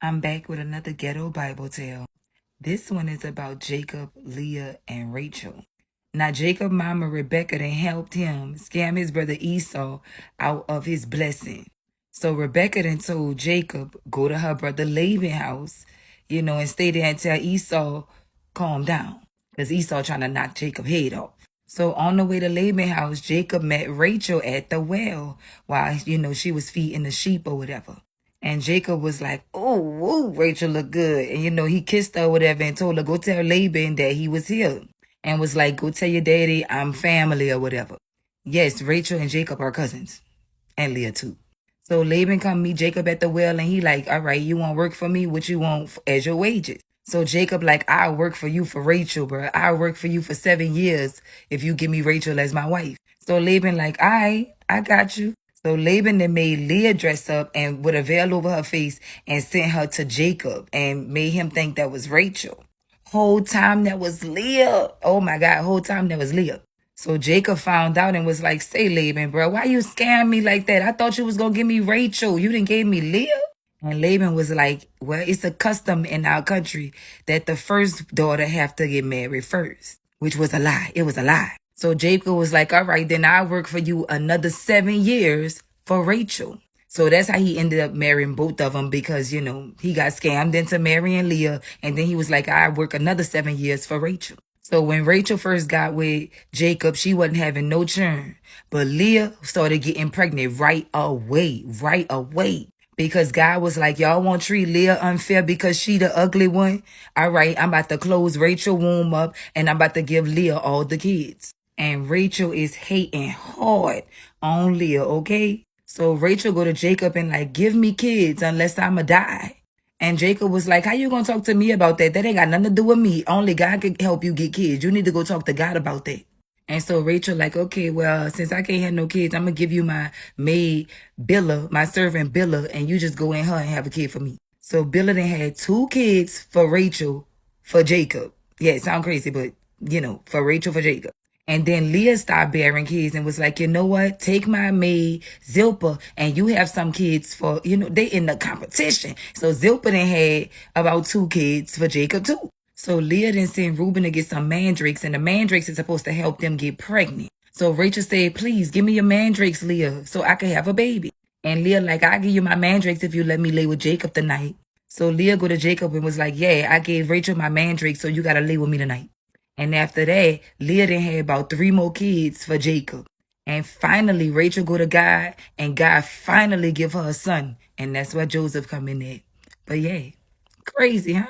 I'm back with another ghetto Bible tale. This one is about Jacob, Leah, and Rachel. Now, Jacob mama Rebecca then helped him scam his brother Esau out of his blessing. So Rebecca then told Jacob, go to her brother Laban's house, and stay there and tell Esau, calm down. Because Esau trying to knock Jacob's head off. So on the way to Laban's house, Jacob met Rachel at the well while, she was feeding the sheep or whatever. And Jacob was like, oh, woo, Rachel look good. And, he kissed her or whatever and told her, go tell Laban that he was here. And was like, go tell your daddy I'm family or whatever. Yes, Rachel and Jacob are cousins. And Leah too. So Laban come meet Jacob at the well and he like, all right, you want work for me? What you want as your wages? So Jacob like, I'll work for you for Rachel, bro. I'll work for you for 7 years if you give me Rachel as my wife. So Laban like, all right, I got you. So Laban then made Leah dress up and with a veil over her face and sent her to Jacob and made him think that was Rachel. Whole time that was Leah. Oh my God, whole time that was Leah. So Jacob found out and was like, say Laban, bro, why you scam me like that? I thought you was going to give me Rachel. You didn't give me Leah? And Laban was like, well, it's a custom in our country that the first daughter have to get married first, which was a lie. It was a lie. So Jacob was like, all right, then I'll work for you another 7 years for Rachel. So that's how he ended up marrying both of them because, he got scammed into marrying Leah. And then he was like, I'll work another 7 years for Rachel. So when Rachel first got with Jacob, she wasn't having no churn. But Leah started getting pregnant right away. Because God was like, y'all won't treat Leah unfair because she the ugly one. All right, I'm about to close Rachel womb up and I'm about to give Leah all the kids. And Rachel is hating hard on Leah, okay? So Rachel go to Jacob and like, give me kids unless I'ma die. And Jacob was like, how you gonna talk to me about that? That ain't got nothing to do with me. Only God can help you get kids. You need to go talk to God about that. And so Rachel like, okay, well, since I can't have no kids, I'm going to give you my maid, Billa, my servant, Billa, and you just go in her and have a kid for me. So Billa then had 2 kids for Rachel, for Jacob. Yeah, it sounds crazy, but, for Rachel, for Jacob. And then Leah stopped bearing kids and was like, you know what? Take my maid, Zilpah, and you have some kids for, they in the competition. So Zilpah then had about 2 kids for Jacob too. So Leah then sent Reuben to get some mandrakes, and the mandrakes is supposed to help them get pregnant. So Rachel said, please give me your mandrakes, Leah, so I can have a baby. And Leah like, I'll give you my mandrakes if you let me lay with Jacob tonight. So Leah go to Jacob and was like, yeah, I gave Rachel my mandrakes, so you got to lay with me tonight. And after that, Leah then had about 3 more kids for Jacob. And finally, Rachel go to God, and God finally give her a son. And that's where Joseph come in at. But yeah, crazy, huh?